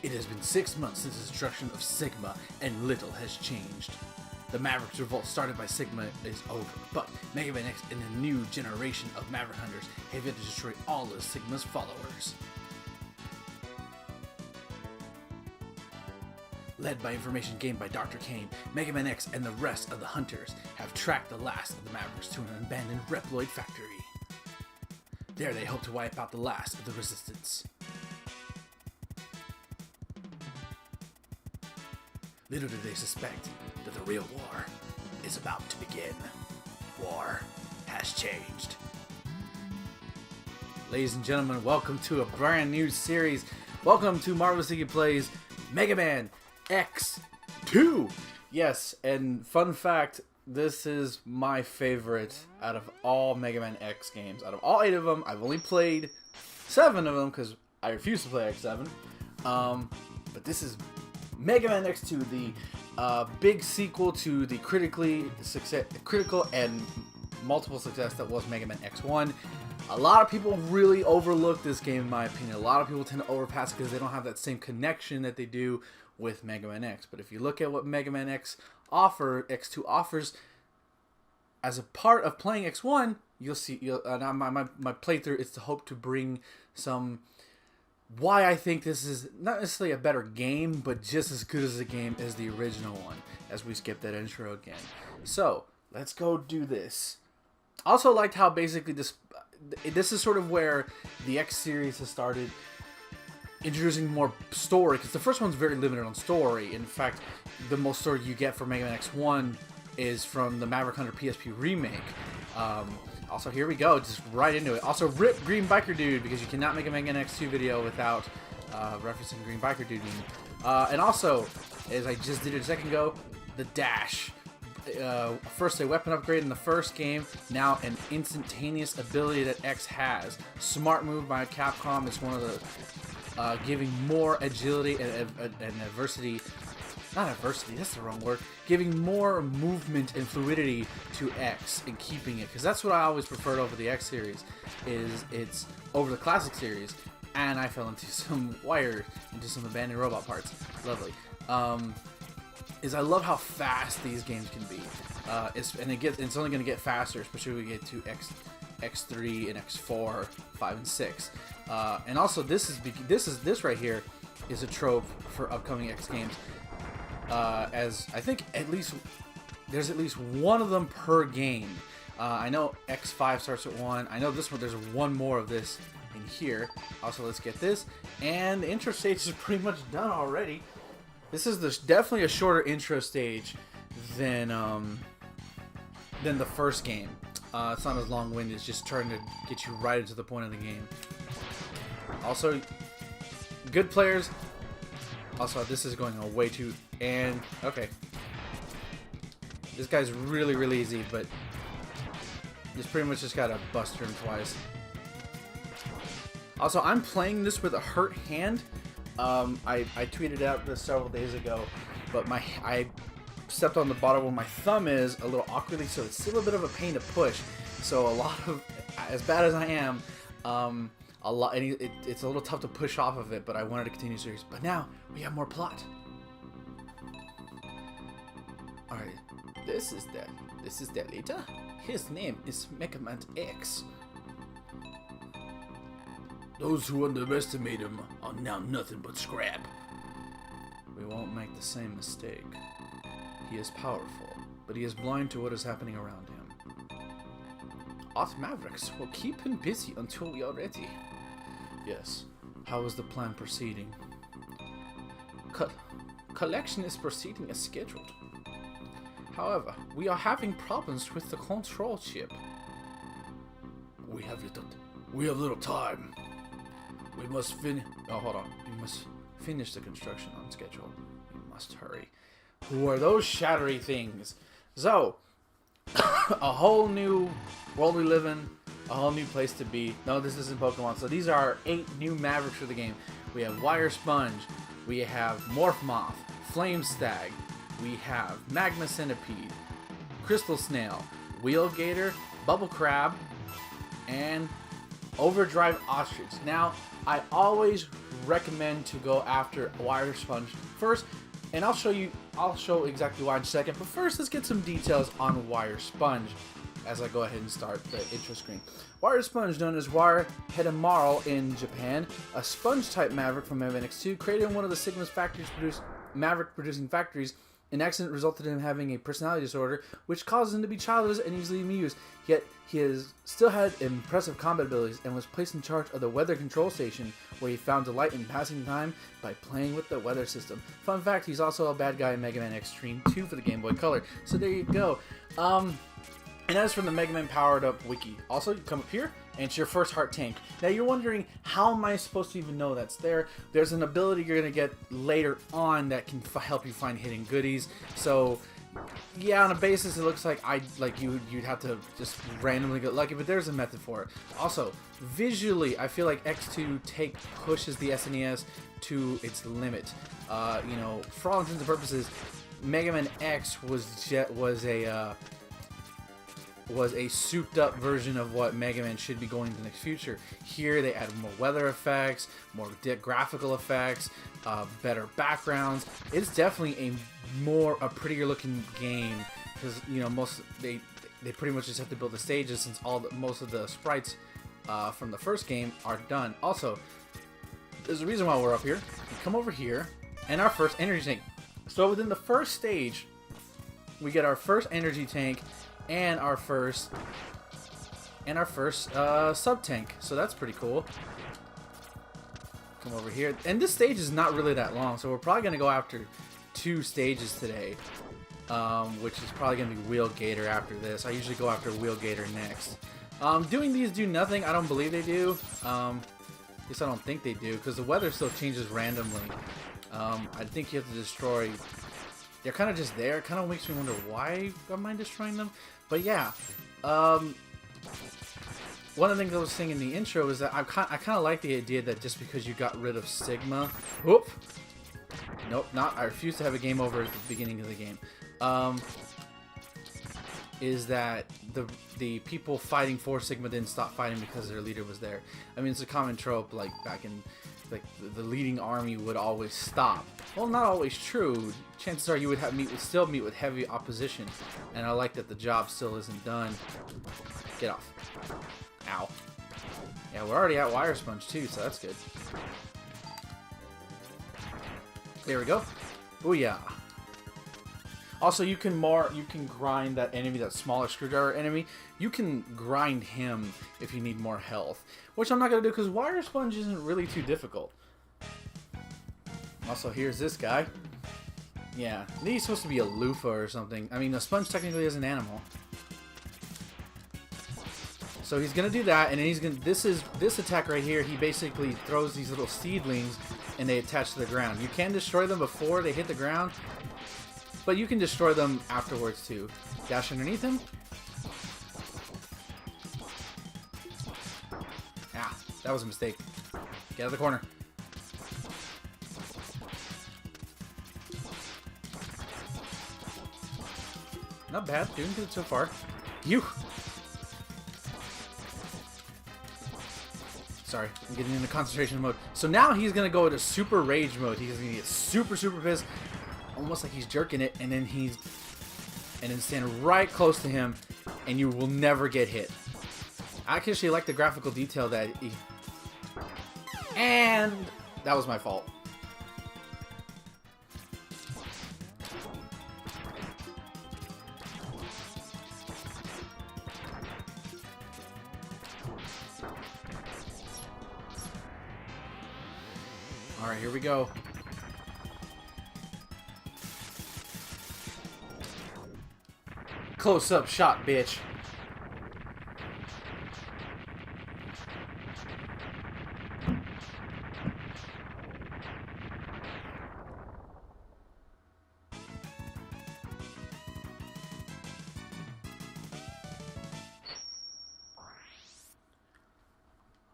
It has been 6 months since the destruction of Sigma, and little has changed. The Mavericks revolt started by Sigma is over, but Mega Man X and the new generation of Maverick Hunters have yet to destroy all of Sigma's followers. Led by information gained by Dr. Kane, Mega Man X and the rest of the Hunters have tracked the last of the Mavericks to an abandoned Reploid factory. There they hope to wipe out the last of the Resistance. Little do they suspect that the real war is about to begin. War has changed. Ladies and gentlemen, welcome to a brand new series. Welcome to Marvelous Iggy Plays Mega Man X2. Yes, and fun fact, this is my favorite out of all Mega Man X games. Out of all 8 of them, I've only played 7 of them because I refuse to play X7. But this is Mega Man X2, the big sequel to the critical and multiple success that was Mega Man X1. A lot of people really overlook this game, in my opinion. A lot of people tend to overpass because they don't have that same connection that they do with Mega Man X. But if you look at what Mega Man X2 offers as a part of playing X1, you'll see. My playthrough is to hope to bring some. Why I think this is not necessarily a better game, but just as good as a game as the original one, as we skip that intro again. So, let's go do this. Also liked how basically this is sort of where the X series has started introducing more story, because the first one's very limited on story. In fact, the most story you get for Mega Man X1 is from the Maverick Hunter PSP remake. Also, here we go, just right into it. Also, rip Green Biker Dude, because you cannot make a Mega Man X2 video without referencing Green Biker Dude. And also, as I just did it a second ago, the dash. First a weapon upgrade in the first game, now an instantaneous ability that X has. Smart move by Capcom. It's one of the giving more agility and adversity. Not adversity, that's the wrong word. Giving more movement and fluidity to X and keeping it, because that's what I always preferred over the X series. It's over the classic series, and I fell into some abandoned robot parts. Lovely. Is I love how fast these games can be, it's only going to get faster, especially when we get to X3 and X4, 5 and 6, and also this right here is a trope for upcoming X games, as I think there's at least one of them per game. I know X5 starts at 1. I know this one there's one more of this in here. Also, let's get this, and the intro stage is pretty much done already. This is definitely a shorter intro stage than the first game. It's not as long-winded. It's just trying to get you right into the point of the game. Also, good players. Also, this is going on way too. And okay, this guy's really, really easy, but you pretty much just gotta bust him twice. Also, I'm playing this with a hurt hand. I tweeted out this several days ago, but I stepped on the bottom where my thumb is a little awkwardly, so it's still a bit of a pain to push. So a lot of, as bad as I am, it's a little tough to push off of it, but I wanted to continue the series. But now we have more plot. Alright, this is the leader. His name is Mega Man X. Those who underestimate him are now nothing but scrap. We won't make the same mistake. He is powerful, but he is blind to what is happening around him. Us Mavericks will keep him busy until we are ready. Yes. How is the plan proceeding? Collection is proceeding as scheduled. However, we are having problems with the control chip. We have little time. We must finish the construction on schedule. We must hurry. Who are those shattery things? So, a whole new world we live in, a whole new place to be. No, this isn't Pokemon. So these are 8 new Mavericks for the game. We have Wire Sponge, we have Morph Moth, Flame Stag, we have Magma Centipede, Crystal Snail, Wheel Gator, Bubble Crab, and Overdrive Ostrich. Now, I always recommend to go after Wire Sponge first, and I'll show exactly why in a second. But first, let's get some details on Wire Sponge as I go ahead and start the intro screen. Wire Sponge, known as Wire Hedemaru in Japan, a sponge-type Maverick from Mavericks 2, created in one of the Sigma's Maverick-producing factories. An accident resulted in him having a personality disorder, which caused him to be childless and easily amused. Yet, he has still had impressive combat abilities and was placed in charge of the weather control station, where he found delight in passing time by playing with the weather system. Fun fact, he's also a bad guy in Mega Man Extreme 2 for the Game Boy Color. So there you go. And that is from the Mega Man Powered Up Wiki. Also, you come up here, and it's your first heart tank. Now, you're wondering, how am I supposed to even know that's there? There's an ability you're going to get later on that can help you find hidden goodies. So, yeah, on a basis, it looks like you'd have to just randomly get lucky, but there's a method for it. Also, visually, I feel like X2 pushes the SNES to its limit. You know, for all intents and purposes, Mega Man X was a souped-up version of what Mega Man should be going in the next future. Here, they add more weather effects, more graphical effects, better backgrounds. It's definitely a prettier-looking game because they pretty much just have to build the stages since most of the sprites from the first game are done. Also, there's a reason why we're up here. We come over here, and our first energy tank. So within the first stage, we get our first energy tank. And our first sub tank, so that's pretty cool. Come over here, and this stage is not really that long, so we're probably gonna go after 2 stages today, which is probably gonna be Wheel Gator after this. I usually go after Wheel Gator next. Doing these do nothing. I don't believe they do. At least I don't think they do, because the weather still changes randomly. I think you have to destroy. They're kind of just there. It kind of makes me wonder why am I destroying them? But yeah, one of the things I was saying in the intro is that I kind of like the idea that just because you got rid of Sigma, whoop, nope, I refuse to have a game over at the beginning of the game. Is that the people fighting for Sigma didn't stop fighting because their leader was there? I mean, it's a common trope, like back in. Like the leading army would always stop. Well, not always true. Chances are you would still meet with heavy opposition, and I like that the job still isn't done. Get off! Ow! Yeah, we're already at Wire Sponge too, so that's good. There we go. Booyah! Also, you can grind that enemy, that smaller screwdriver enemy. You can grind him if you need more health, which I'm not gonna do because Wire Sponge isn't really too difficult. Also, here's this guy. Yeah, he's supposed to be a loofah or something. I mean, a sponge technically is an animal. So he's gonna do that, and then he's gonna. This attack right here. He basically throws these little seedlings, and they attach to the ground. You can destroy them before they hit the ground. But you can destroy them afterwards too. Dash underneath him. Ah, that was a mistake. Get out of the corner. Not bad, doing good so far. You. Sorry, I'm getting into concentration mode. So now he's gonna go into super rage mode. He's gonna get super pissed. Almost like he's jerking it, and then stand right close to him, and you will never get hit. I actually like the graphical detail that and that was my fault. All right, here we go. Close-up shot, bitch.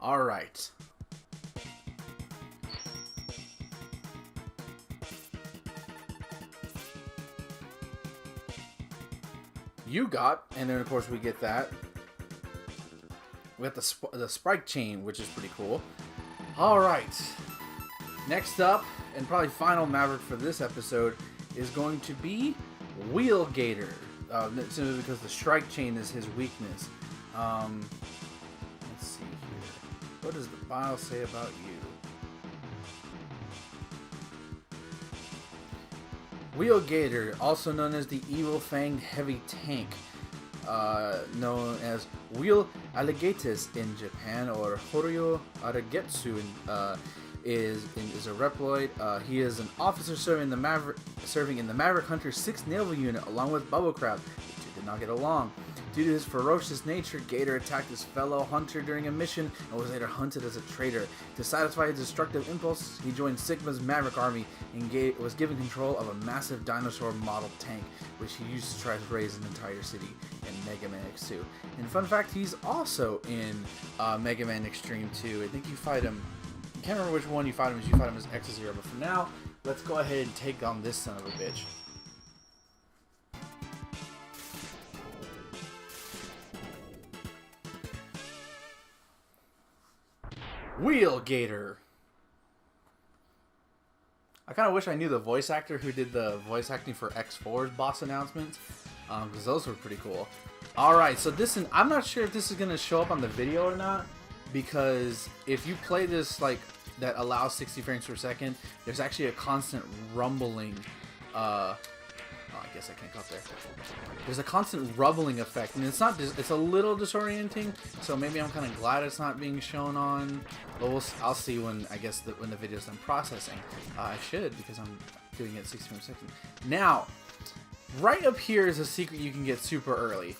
All right. You got, and then of course we get that. We got the Sprite chain, which is pretty cool. All right. Next up, and probably final Maverick for this episode, is going to be Wheel Gator. Simply because the strike chain is his weakness. Let's see here. What does the bio say about you? Wheel Gator, also known as the Evil Fanged Heavy Tank, known as Wheel Alligatus in Japan, or Horyo Aragetsu is a Reploid. He is an officer serving in the Maverick Hunter's 6th Naval Unit, along with Bubblecrab. The two did not get along. Due to his ferocious nature, Gator attacked his fellow hunter during a mission and was later hunted as a traitor. To satisfy his destructive impulse, he joined Sigma's Maverick army and was given control of a massive dinosaur model tank, which he used to try to raise an entire city in Mega Man X2. And fun fact, he's also in Mega Man Extreme 2. I think you fight him. I can't remember which one you fight him as. You fight him as X-Zero, but for now, let's go ahead and take on this son of a bitch. Wheel Gator. I kind of wish I knew the voice actor who did the voice acting for X4's boss announcements, because those were pretty cool. Alright, so I'm not sure if this is going to show up on the video or not, because if you play this, like, that allows 60 frames per second, there's actually a constant rumbling, I guess I can't go up there. There's a constant rumbling effect, and it's a little disorienting, so maybe I'm kind of glad it's not being shown on, but I'll see when when the video's done processing. I should, because I'm doing it at 60 frames per second. Now, right up here is a secret you can get super early.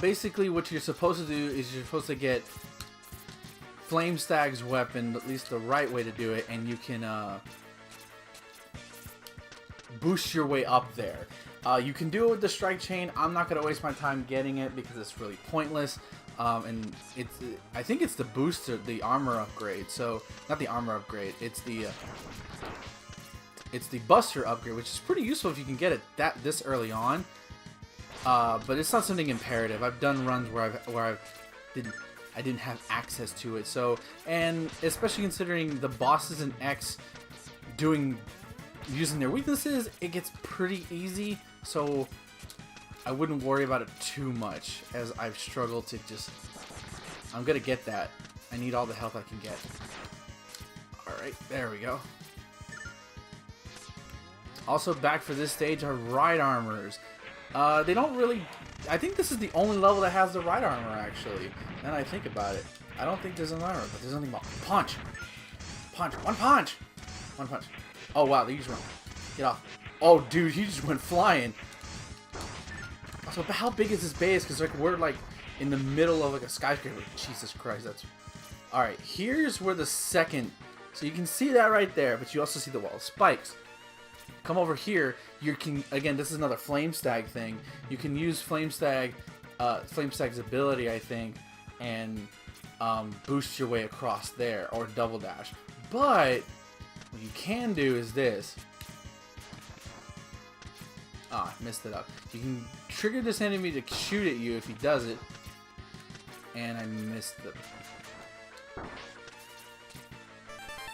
Basically, what you're supposed to do is you're supposed to get Flame Stag's weapon, at least the right way to do it, and you can boost your way up there. You can do it with the strike chain. I'm not going to waste my time getting it because it's really pointless. And I think it's the booster, the armor upgrade. So, not the armor upgrade, it's the buster upgrade, which is pretty useful if you can get it this early on. But it's not something imperative. I've done runs where I didn't have access to it. So, and especially considering the bosses in X using their weaknesses, it gets pretty easy. So I wouldn't worry about it too much, as I've struggled to I'm gonna get that. I need all the health I can get. Alright, there we go. Also back for this stage are ride armors. They don't really... I think this is the only level that has the ride armor, actually. Now that I think about it. I don't think there's an armor, but there's something about punch. Punch. One punch. One punch. Oh, wow. They just went... Get off. Oh, dude. He just went flying. Also, how big is this base? Because we're, like, in the middle of, like, a skyscraper. Jesus Christ. That's... Alright. Here's where the second... So you can see that right there, but you also see the wall of spikes. Come over here, you can, again, this is another Flame Stag thing. You can use Flame Stag's ability, I think, and boost your way across there, or double dash. But what you can do is this. Ah, messed it up. You can trigger this enemy to shoot at you if he does it. And I missed the...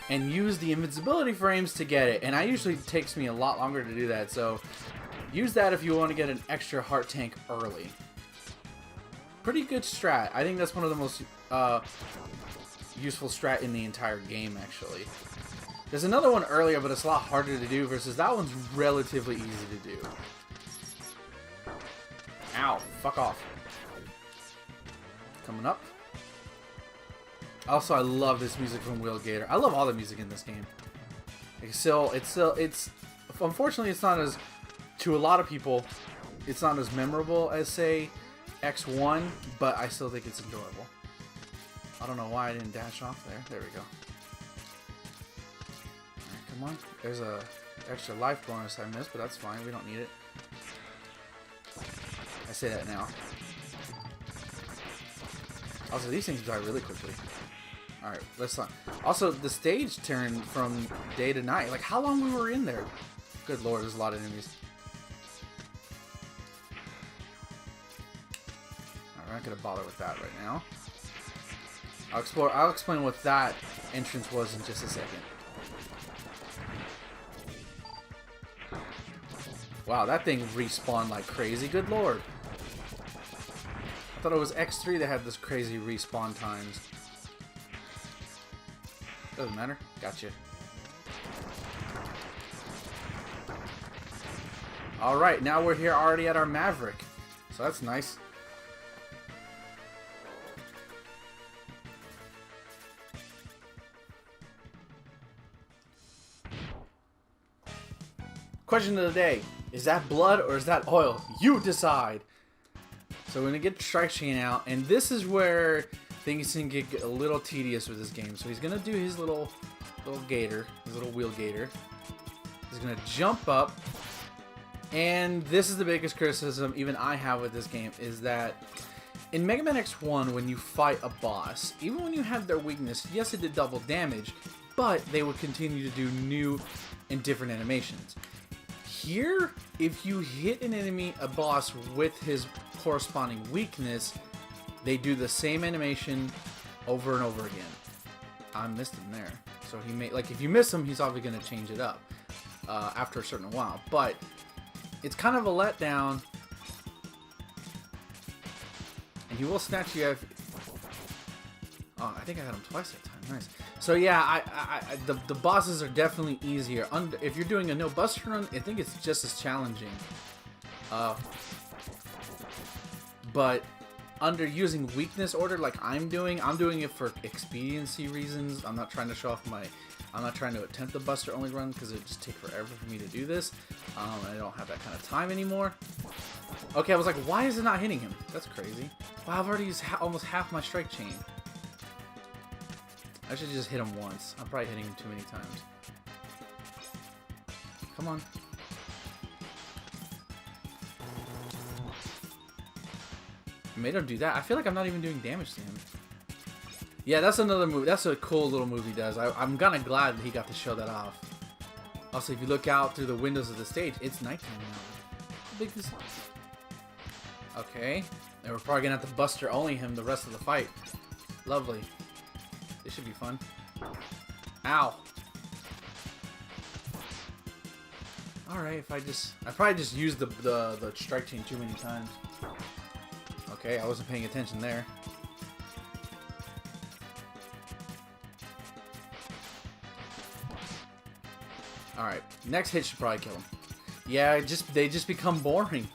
And use the invincibility frames to get it. And it takes me a lot longer to do that. So use that if you want to get an extra heart tank early. Pretty good strat. I think that's one of the most useful strat in the entire game, actually. There's another one earlier, but it's a lot harder to do versus that one's relatively easy to do. Ow. Fuck off. Coming up. Also, I love this music from Wheel Gator. I love all the music in this game. It's unfortunately, it's not as, to a lot of people, it's not as memorable as, say, X1, but I still think it's enjoyable. I don't know why I didn't dash off there. There we go. Alright, come on. There's a extra life bonus I missed, but that's fine. We don't need it. I say that now. Also, these things die really quickly. Alright, let's not. Also, the stage turned from day to night. Like, how long we were in there? Good lord, there's a lot of enemies. gonna bother with that right now. I'll explain what that entrance was in just a second. Wow, that thing respawned like crazy. Good lord. I thought it was X3 that had this crazy respawn times. Doesn't matter. Gotcha. Alright, now we're here already at our Maverick. So that's nice. Question of the day. Is that blood or is that oil? You decide. So we're going to get Strike Chain out. And this is where things can get a little tedious with this game. So he's going to do his little gator. His little wheel gator. He's going to jump up. And this is the biggest criticism even I have with this game. Is that in Mega Man X1, when you fight a boss, even when you have their weakness, yes, it did double damage. But they would continue to do new and different animations. Here, if you hit an enemy, a boss, with his corresponding weakness, they do the same animation over and over again. I missed him there. So he may, like, if you miss him, he's obviously going to change it up after a certain while. But it's kind of a letdown. And he will snatch you out. Oh, I think I had him twice that time. Nice. So yeah, the bosses are definitely easier. If you're doing a no buster run, I think it's just as challenging. But under using weakness order like I'm doing it for expediency reasons. I'm not trying to show off I'm not trying to attempt the buster only run because it just takes forever for me to do this. I don't have that kind of time anymore. Okay, I was like, why is it not hitting him? That's crazy. Wow, I've already used almost half my strike chain. I should just hit him once. I'm probably hitting him too many times. Come on. I made him do that. I feel like I'm not even doing damage to him. Yeah, that's another move. That's a cool little move he does. I'm kind of glad that he got to show that off. Also, if you look out through the windows of the stage, it's nighttime now. How big is... Okay. And we're probably going to have to buster only him the rest of the fight. Lovely. This should be fun. Ow. Alright, I probably just used the strike chain too many times. Okay, I wasn't paying attention there. Alright, next hit should probably kill him. Yeah, they just become boring.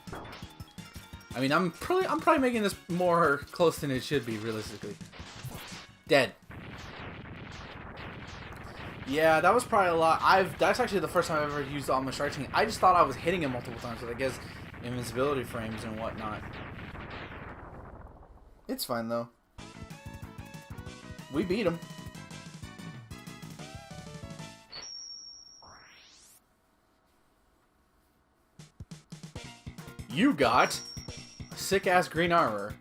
I mean, I'm probably making this more close than it should be, realistically. Dead. Yeah, that was probably a lot. That's actually the first time I've ever used all my strike chain. I just thought I was hitting him multiple times with, I guess, invincibility frames and whatnot. It's fine, though. We beat him. You got sick-ass green armor.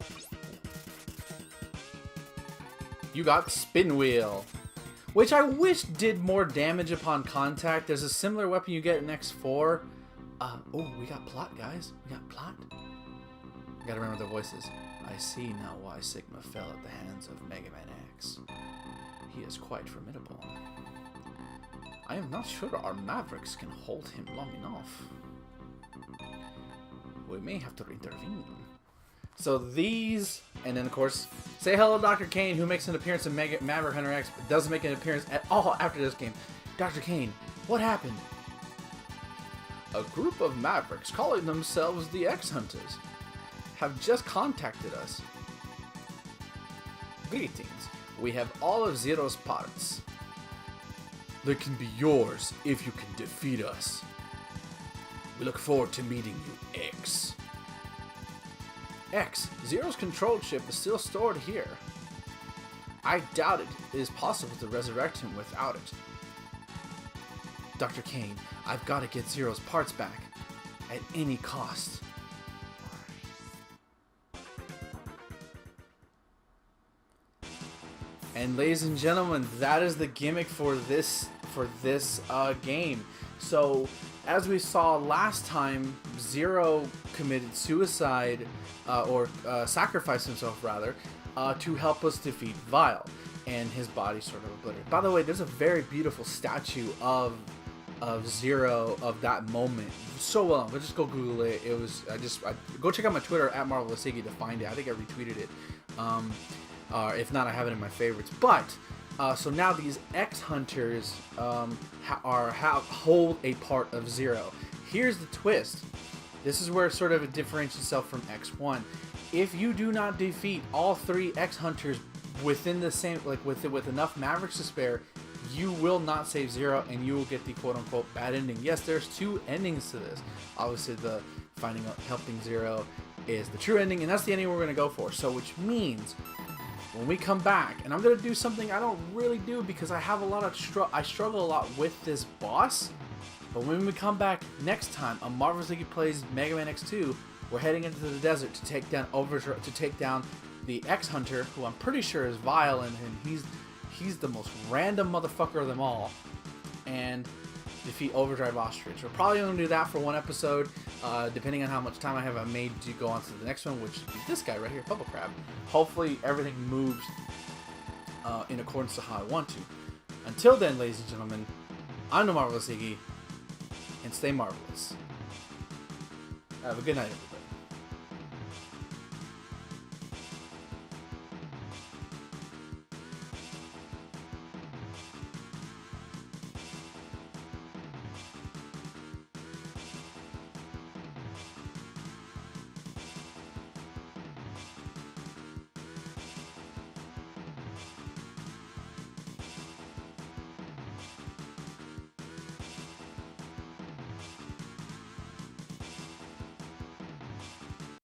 You got spin wheel. Which I wish did more damage upon contact. There's a similar weapon you get in X4. Oh, we got plot, guys. We got plot. We gotta remember the voices. I see now why Sigma fell at the hands of Mega Man X. He is quite formidable. I am not sure our Mavericks can hold him long enough. We may have to intervene. So these, and then of course, say hello to Dr. Kane, who makes an appearance in Maverick Hunter X, but doesn't make an appearance at all after this game. Dr. Kane, what happened? A group of Mavericks calling themselves the X-Hunters have just contacted us. Greetings. We have all of Zero's parts. They can be yours if you can defeat us. We look forward to meeting you, X. X, Zero's control chip is still stored here. I doubt it is possible to resurrect him without it. Dr. Kane, I've got to get Zero's parts back. At any cost. And ladies and gentlemen, that is the gimmick for this game. So as we saw last time, Zero committed suicide, or sacrificed himself rather, to help us defeat Vile, and his body sort of obliterated. By the way, there's a very beautiful statue of Zero of that moment. So well, but just go Google it. It was go check out my Twitter at Marvelous Iggy to find it. I think I retweeted it. If not, I have it in my favorites. But so now these X Hunters hold a part of Zero. Here's the twist. This is where sort of it differentiates itself from X1. If you do not defeat all 3 X Hunters within the same, like with enough Mavericks to spare, you will not save Zero, and you will get the quote-unquote bad ending. Yes, there's 2 endings to this. Obviously, the helping Zero is the true ending, and that's the ending we're going to go for. So, which means when we come back, and I'm going to do something I don't really do because I have a lot of I struggle a lot with this boss. But when we come back next time on Marvelous Iggy Plays Mega Man X2, we're heading into the desert to take down the X Hunter, who I'm pretty sure is Vile, and he's the most random motherfucker of them all, and defeat Overdrive Ostrich. We're probably going to do that for 1 episode, depending on how much time I have. I may go on to the next one, which is this guy right here, Bubble Crab. Hopefully everything moves in accordance to how I want to. Until then, ladies and gentlemen, I'm the Marvelous Iggy, and stay marvelous. Have a good night, everybody.